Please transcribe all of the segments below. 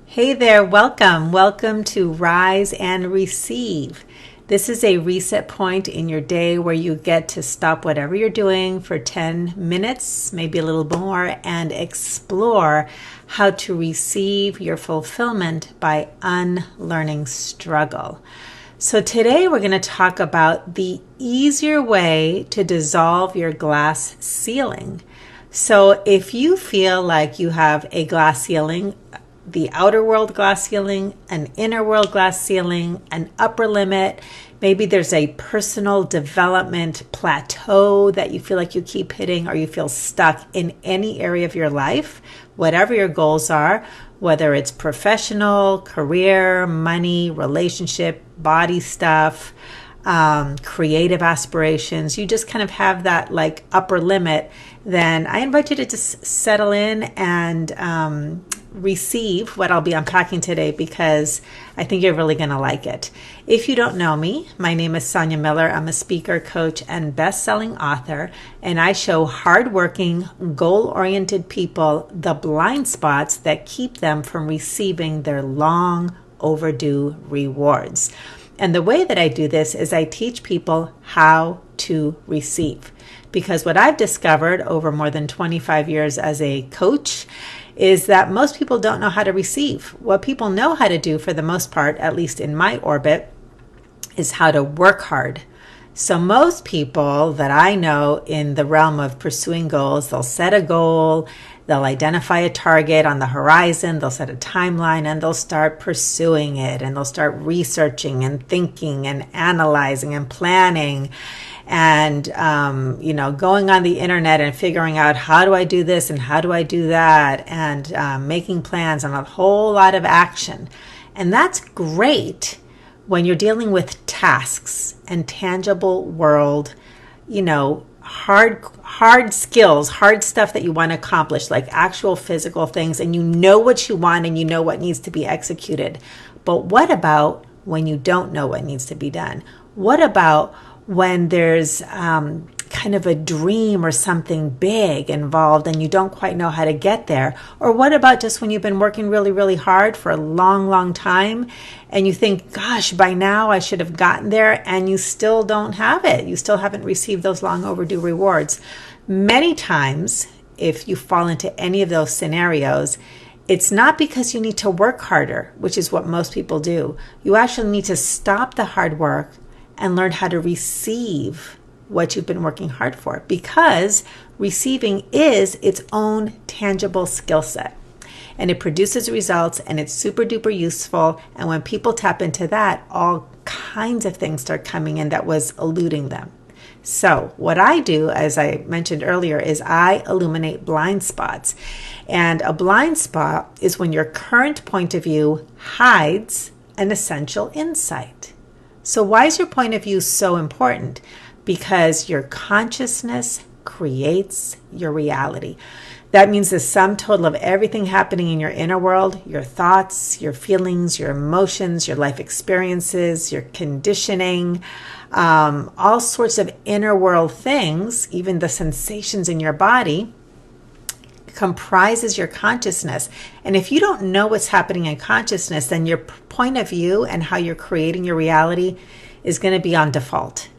Hey there, welcome. Welcome to Rise and Receive. This is a reset point in your day where you get to stop whatever you're doing for 10 minutes, maybe a little more, and explore how to receive your fulfillment by unlearning struggle. So today we're going to talk about the easier way to dissolve your glass ceiling. So if you feel like you have a glass ceiling, the outer world glass ceiling, an inner world glass ceiling, an upper limit. Maybe there's a personal development plateau that you feel like you keep hitting, or you feel stuck in any area of your life, whatever your goals are, whether it's professional, career, money, relationship, body stuff, creative aspirations. You just kind of have that like upper limit. Then I invite you to just settle in and receive what I'll be unpacking today, because I think you're really going to like it. If you don't know me, my name is Sonia Miller. I'm a speaker, coach, and best-selling author, and I show hardworking, goal-oriented people the blind spots that keep them from receiving their long overdue rewards. And the way that I do this is I teach people how to receive. Because what I've discovered over more than 25 years as a coach is that most people don't know how to receive. What people know how to do, for the most part, at least in my orbit, is how to work hard. So most people that I know in the realm of pursuing goals, they'll set a goal, they'll identify a target on the horizon, they'll set a timeline, and they'll start pursuing it, and they'll start researching and thinking and analyzing and planning and, going on the internet and figuring out, how do I do this and how do I do that, and making plans and a whole lot of action. And that's great when you're dealing with tasks and tangible world, hard skills, hard stuff that you want to accomplish, like actual physical things, and you know what you want and you know what needs to be executed. But what about when you don't know what needs to be done? What about when there's kind of a dream or something big involved and you don't quite know how to get there? Or what about just when you've been working really, really hard for a long, long time and you think, gosh, by now I should have gotten there, and you still don't have it. You still haven't received those long overdue rewards. Many times, if you fall into any of those scenarios, it's not because you need to work harder, which is what most people do. You actually need to stop the hard work and learn how to receive what you've been working hard for, because receiving is its own tangible skill set, and it produces results, and it's super duper useful. And when people tap into that, all kinds of things start coming in that was eluding them. So what I do, as I mentioned earlier, is I illuminate blind spots. And a blind spot is when your current point of view hides an essential insight. So why is your point of view so important? Because your consciousness creates your reality. That means the sum total of everything happening in your inner world, your thoughts, your feelings, your emotions, your life experiences, your conditioning, all sorts of inner world things, even the sensations in your body, comprises your consciousness. And if you don't know what's happening in consciousness, then your point of view and how you're creating your reality is going to be on default.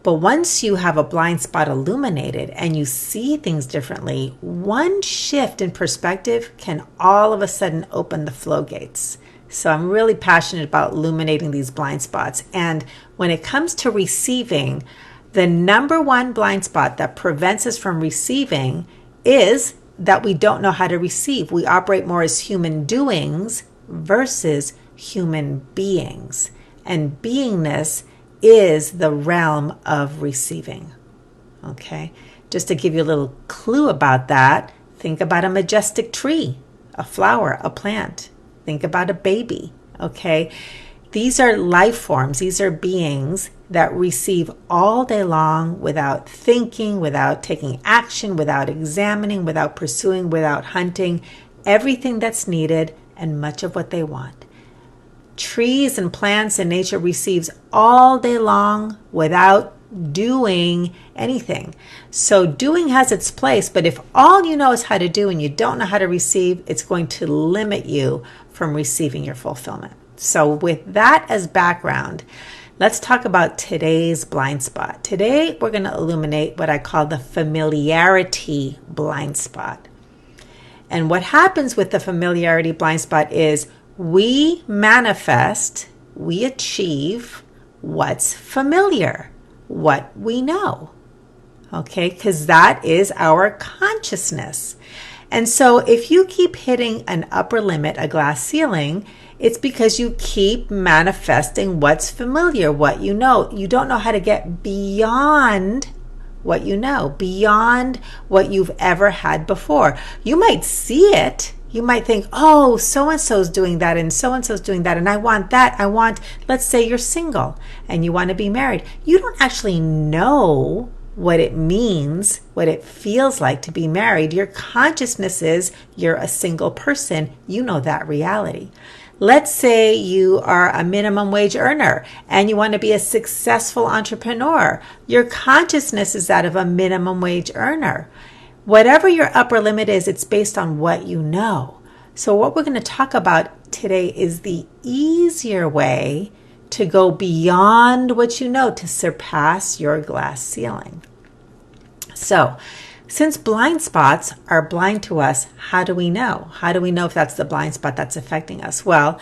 But once you have a blind spot illuminated and you see things differently, one shift in perspective can all of a sudden open the flow gates. So I'm really passionate about illuminating these blind spots. And when it comes to receiving, the number one blind spot that prevents us from receiving is that we don't know how to receive. We operate more as human doings versus human beings. And beingness is the realm of receiving. Okay? Just to give you a little clue about that, think about a majestic tree, a flower, a plant. Think about a baby. Okay? These are life forms. These are beings that receive all day long without thinking, without taking action, without examining, without pursuing, without hunting, everything that's needed and much of what they want. Trees and plants and nature receives all day long without doing anything. So doing has its place, but if all you know is how to do and you don't know how to receive, it's going to limit you from receiving your fulfillment. So with that as background, let's talk about today's blind spot. Today, we're going to illuminate what I call the familiarity blind spot. And what happens with the familiarity blind spot is we manifest, we achieve what's familiar, what we know. Okay, because that is our consciousness. And so if you keep hitting an upper limit, a glass ceiling, it's because you keep manifesting what's familiar, what you know. You don't know how to get beyond what you know, beyond what you've ever had before. You might see it. You might think, oh, so-and-so's doing that and so-and-so's doing that and I want that. Let's say you're single and you want to be married. You don't actually know what it means, what it feels like to be married. Your consciousness is you're a single person. You know that reality. Let's say you are a minimum wage earner and you want to be a successful entrepreneur. Your consciousness is that of a minimum wage earner. Whatever your upper limit is, it's based on what you know. So what we're going to talk about today is the easier way to go beyond what you know, to surpass your glass ceiling. So, since blind spots are blind to us, how do we know? How do we know if that's the blind spot that's affecting us? Well,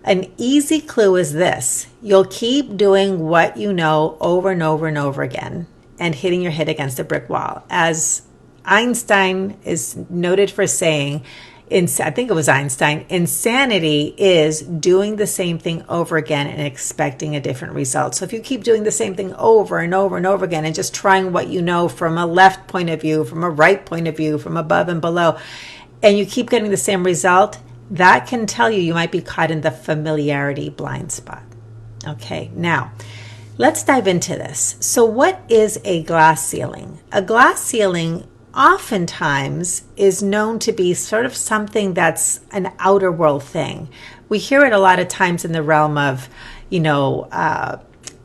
an easy clue is this. You'll keep doing what you know over and over and over again and hitting your head against a brick wall. As Einstein is noted for saying, I think it was Einstein, insanity is doing the same thing over again and expecting a different result. So if you keep doing the same thing over and over and over again and just trying what you know from a left point of view, from a right point of view, from above and below, and you keep getting the same result, that can tell you might be caught in the familiarity blind spot. Okay, now let's dive into this. So what is a glass ceiling? A glass ceiling oftentimes is known to be sort of something that's an outer world thing. We hear it a lot of times in the realm of,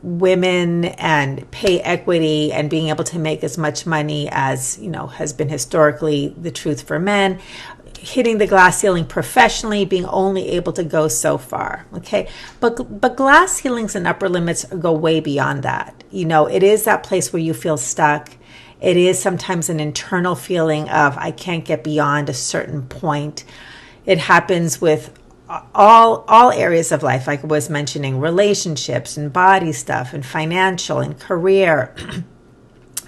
women and pay equity and being able to make as much money as, has been historically the truth for men. Hitting the glass ceiling professionally, being only able to go so far. Okay. But glass ceilings and upper limits go way beyond that. It is that place where you feel stuck. It is sometimes an internal feeling of I can't get beyond a certain point. It happens with all areas of life, like I was mentioning, relationships and body stuff and financial and career,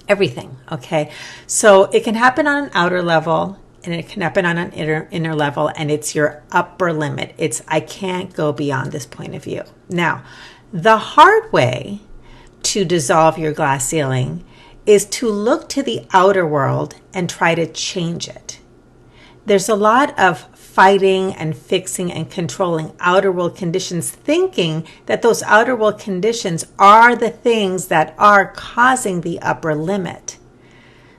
everything, okay? So it can happen on an outer level and it can happen on an inner level, and it's your upper limit. It's I can't go beyond this point of view. Now, the hard way to dissolve your glass ceiling is to look to the outer world and try to change it. There's a lot of fighting and fixing and controlling outer world conditions, thinking that those outer world conditions are the things that are causing the upper limit.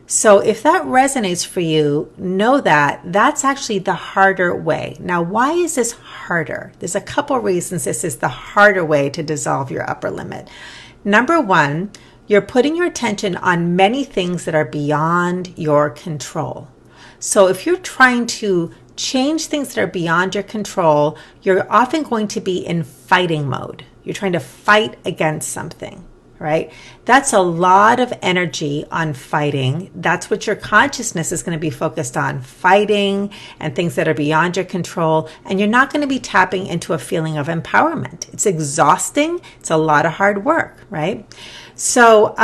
So if that resonates for you, know that that's actually the harder way. Now, why is this harder? There's a couple reasons this is the harder way to dissolve your upper limit. Number one, you're putting your attention on many things that are beyond your control. So if you're trying to change things that are beyond your control, you're often going to be in fighting mode. You're trying to fight against something, right? That's a lot of energy on fighting. That's what your consciousness is going to be focused on, fighting and things that are beyond your control. And you're not going to be tapping into a feeling of empowerment. It's exhausting. It's a lot of hard work, right? So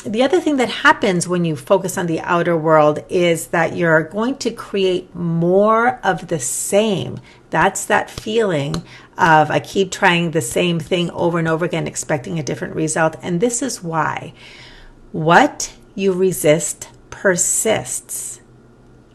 the other thing that happens when you focus on the outer world is that you're going to create more of the same. That's that feeling of I keep trying the same thing over and over again, expecting a different result. And this is why. What you resist persists.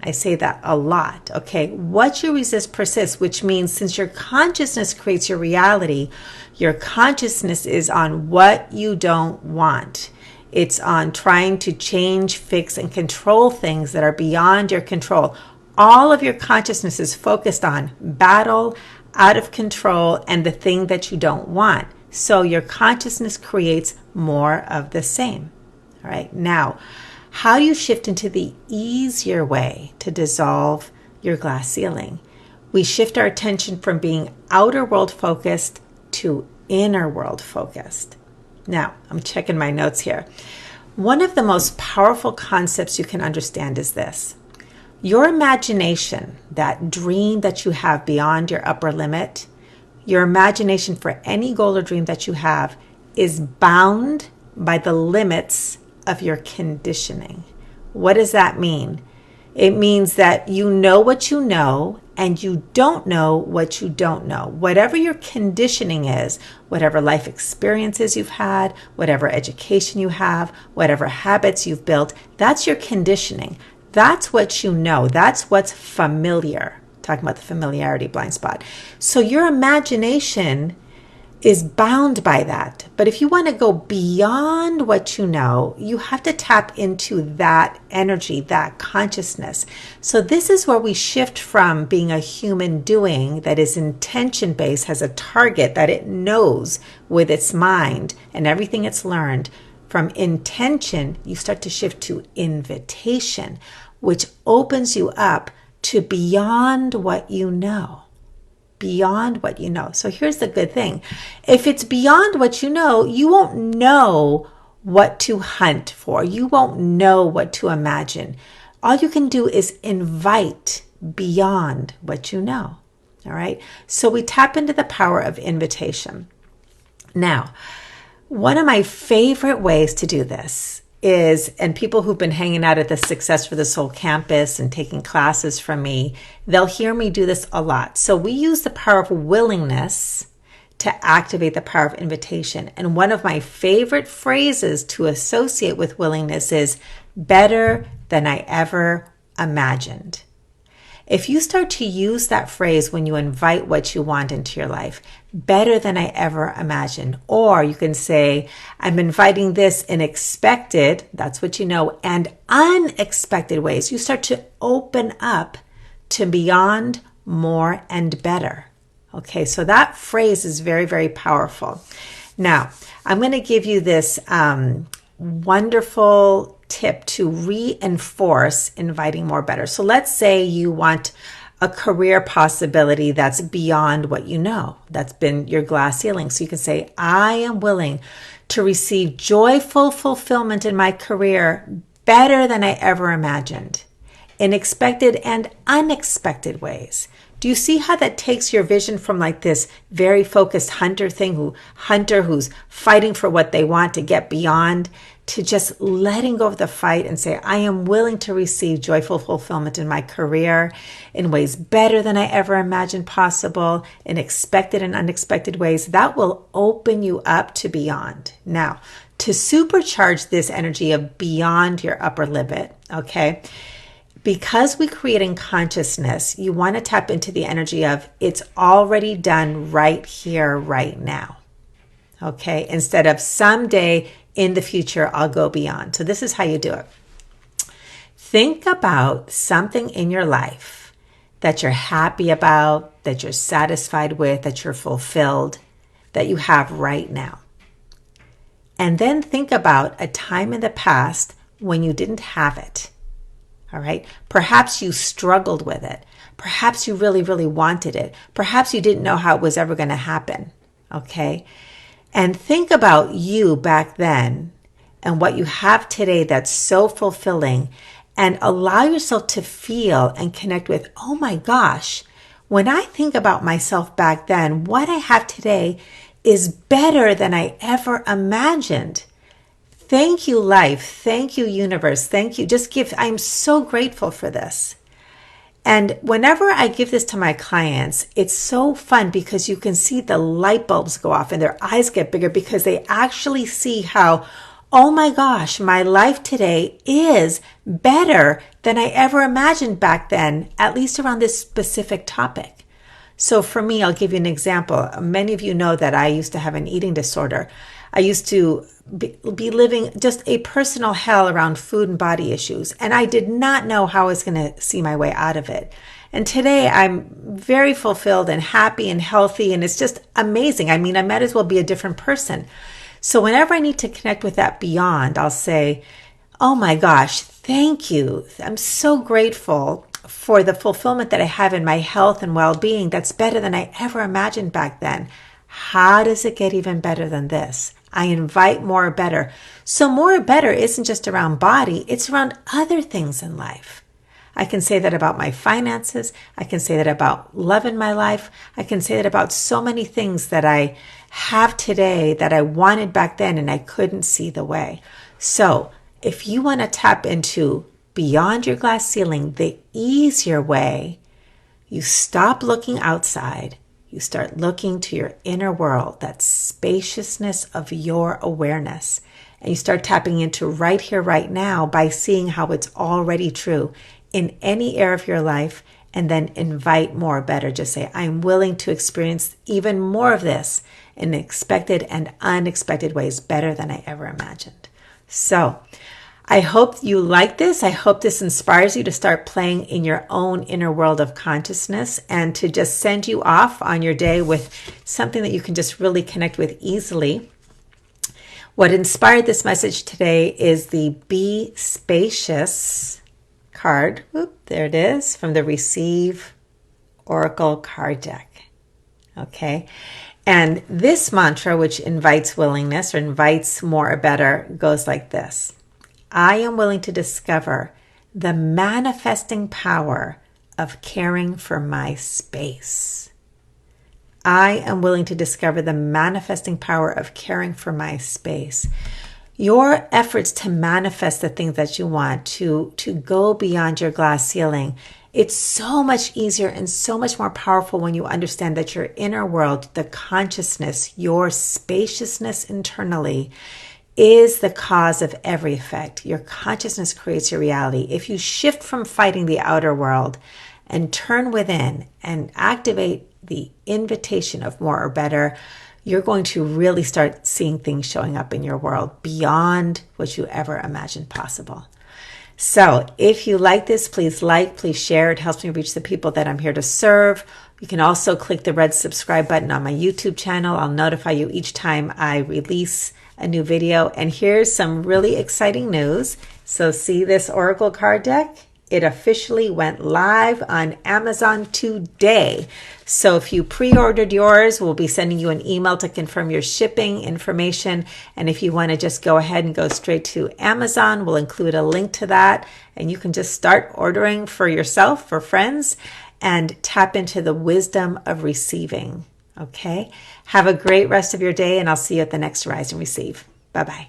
I say that a lot, okay? What you resist persists, which means since your consciousness creates your reality, your consciousness is on what you don't want. It's on trying to change, fix, and control things that are beyond your control. All of your consciousness is focused on battle, out of control, and the thing that you don't want. So your consciousness creates more of the same. All right. Now, how do you shift into the easier way to dissolve your glass ceiling? We shift our attention from being outer world focused to inner world focused. Now, I'm checking my notes here. One of the most powerful concepts you can understand is this. Your imagination, that dream that you have beyond your upper limit, your imagination for any goal or dream that you have is bound by the limits of your conditioning. What does that mean? It means that you know what you know and you don't know what you don't know. Whatever your conditioning is, whatever life experiences you've had, whatever education you have, whatever habits you've built, that's your conditioning. That's what you know. That's what's familiar. Talking about the familiarity blind spot. So your imagination is bound by that. But if you want to go beyond what you know, you have to tap into that energy, that consciousness. So this is where we shift from being a human doing that is intention based, has a target that it knows with its mind and everything it's learned. From intention, you start to shift to invitation, which opens you up to beyond what you know. Beyond what you know. So here's the good thing. If it's beyond what you know, you won't know what to hunt for. You won't know what to imagine. All you can do is invite beyond what you know. All right. So we tap into the power of invitation. Now, one of my favorite ways to do this is, and people who've been hanging out at the Success for the Soul campus and taking classes from me, they'll hear me do this a lot. So we use the power of willingness to activate the power of invitation. And one of my favorite phrases to associate with willingness is better than I ever imagined. If you start to use that phrase when you invite what you want into your life, better than I ever imagined, or you can say, I'm inviting this in expected, that's what you know, and unexpected ways. You start to open up to beyond, more, and better. Okay, so that phrase is very, very powerful. Now, I'm going to give you this wonderful tip to reinforce inviting more better. So let's say you want a career possibility that's beyond what you know. That's been your glass ceiling. So you can say, I am willing to receive joyful fulfillment in my career better than I ever imagined, in expected and unexpected ways. Do you see how that takes your vision from like this very focused hunter who's fighting for what they want to get beyond, to just letting go of the fight and say, I am willing to receive joyful fulfillment in my career in ways better than I ever imagined possible, in expected and unexpected ways. That will open you up to beyond. Now, to supercharge this energy of beyond your upper limit, okay, because we create in consciousness, you want to tap into the energy of it's already done right here, right now. Okay, instead of someday in the future, I'll go beyond. So this is how you do it. Think about something in your life that you're happy about, that you're satisfied with, that you're fulfilled, that you have right now. And then think about a time in the past when you didn't have it. All right. Perhaps you struggled with it. Perhaps you really, really wanted it. Perhaps you didn't know how it was ever going to happen. Okay. And think about you back then and what you have today that's so fulfilling, and allow yourself to feel and connect with, oh my gosh, when I think about myself back then, what I have today is better than I ever imagined. Thank you, life. Thank you, universe. Thank you. I'm so grateful for this. And whenever I give this to my clients, it's so fun because you can see the light bulbs go off and their eyes get bigger because they actually see how, oh my gosh, my life today is better than I ever imagined back then, at least around this specific topic. So for me, I'll give you an example. Many of you know that I used to have an eating disorder. I used to be living just a personal hell around food and body issues. And I did not know how I was going to see my way out of it. And today I'm very fulfilled and happy and healthy, and it's just amazing. I mean, I might as well be a different person. So whenever I need to connect with that beyond, I'll say, oh my gosh, thank you. I'm so grateful for the fulfillment that I have in my health and well-being that's better than I ever imagined back then. How does it get even better than this? I invite more better. So more better isn't just around body, it's around other things in life. I can say that about my finances. I can say that about love in my life. I can say that about so many things that I have today that I wanted back then and I couldn't see the way. So if you want to tap into beyond your glass ceiling, the easier way, you stop looking outside. You start looking to your inner world, that spaciousness of your awareness. And you start tapping into right here, right now by seeing how it's already true in any area of your life, and then invite more better. Just say, I'm willing to experience even more of this in expected and unexpected ways, better than I ever imagined. So I hope you like this. I hope this inspires you to start playing in your own inner world of consciousness and to just send you off on your day with something that you can just really connect with easily. What inspired this message today is the Be Spacious card. Oop, there it is, from the Receive Oracle card deck. Okay. And this mantra, which invites willingness or invites more or better, goes like this. I am willing to discover the manifesting power of caring for my space. I am willing to discover the manifesting power of caring for my space. Your efforts to manifest the things that you want, to go beyond your glass ceiling, it's so much easier and so much more powerful when you understand that your inner world, the consciousness, your spaciousness internally, is the cause of every effect. Your consciousness creates your reality. If you shift from fighting the outer world and turn within and activate the invitation of more or better, you're going to really start seeing things showing up in your world beyond what you ever imagined possible. So if you like this, please like, please share. It helps me reach the people that I'm here to serve. You can also click the red subscribe button on my YouTube channel. I'll notify you each time I release a new video. And here's some really exciting news. So see this Oracle card deck? It officially went live on Amazon today. So if you pre-ordered yours, we'll be sending you an email to confirm your shipping information. And if you want to just go ahead and go straight to Amazon, we'll include a link to that. And you can just start ordering for yourself, for friends, and tap into the wisdom of receiving. Okay? Have a great rest of your day, and I'll see you at the next Rise and Receive. Bye-bye.